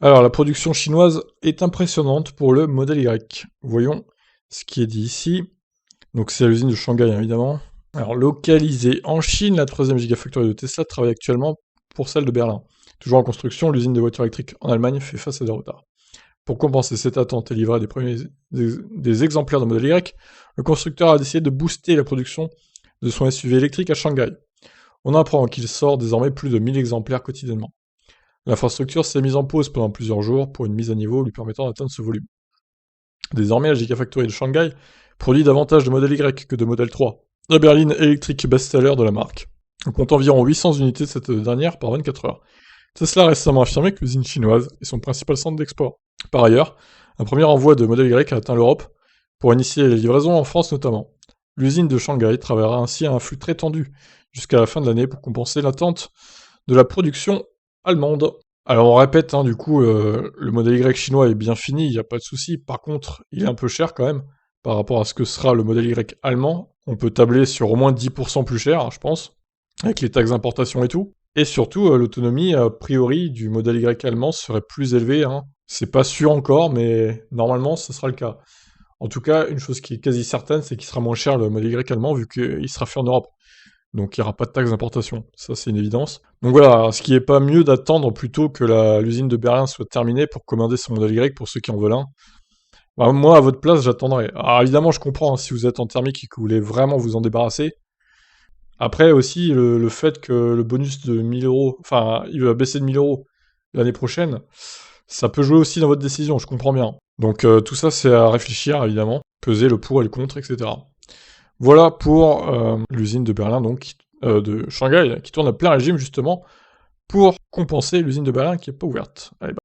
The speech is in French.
Alors, la production chinoise est impressionnante pour le modèle Y. Voyons ce qui est dit ici. Donc, c'est à l'usine de Shanghai, évidemment. Alors, localisée en Chine, la troisième gigafactory de Tesla travaille actuellement pour celle de Berlin. Toujours en construction, l'usine de voitures électriques en Allemagne fait face à des retards. Pour compenser cette attente et livrer des exemplaires de modèle Y, le constructeur a décidé de booster la production de son SUV électrique à Shanghai. On apprend qu'il sort désormais plus de 1000 exemplaires quotidiennement. L'infrastructure s'est mise en pause pendant plusieurs jours pour une mise à niveau lui permettant d'atteindre ce volume. Désormais, la Gigafactory de Shanghai produit davantage de modèle Y que de modèle 3. La berline électrique best-seller de la marque. On compte environ 800 unités de cette dernière par 24 heures. Tesla a récemment affirmé que l'usine chinoise est son principal centre d'export. Par ailleurs, un premier envoi de modèle Y a atteint l'Europe pour initier les livraisons en France notamment. L'usine de Shanghai travaillera ainsi à un flux très tendu jusqu'à la fin de l'année pour compenser l'attente de la production allemande. Alors on répète, du coup, le modèle Y chinois est bien fini, il n'y a pas de souci. Par contre, il est un peu cher quand même, par rapport à ce que sera le modèle Y allemand. On peut tabler sur au moins 10% plus cher, je pense, avec les taxes d'importation et tout. Et surtout, l'autonomie, a priori, du modèle Y allemand serait plus élevée. C'est pas sûr encore, mais normalement, ce sera le cas. En tout cas, une chose qui est quasi certaine, c'est qu'il sera moins cher le modèle Y allemand, vu qu'il sera fait en Europe. Donc il n'y aura pas de taxe d'importation, ça c'est une évidence. Donc voilà, ce qui est pas mieux d'attendre plutôt que l'usine de Berlin soit terminée pour commander son modèle Y pour ceux qui en veulent un. Bah, moi, à votre place, j'attendrai. Alors évidemment, je comprends, si vous êtes en thermique et que vous voulez vraiment vous en débarrasser. Après aussi, le fait que le bonus de 1000 euros, enfin, il va baisser de 1000 euros l'année prochaine, ça peut jouer aussi dans votre décision, je comprends bien. Donc tout ça, c'est à réfléchir, évidemment. Peser le pour et le contre, etc. Voilà pour l'usine de Berlin, donc, de Shanghai, qui tourne à plein régime, justement, pour compenser l'usine de Berlin qui n'est pas ouverte. Allez,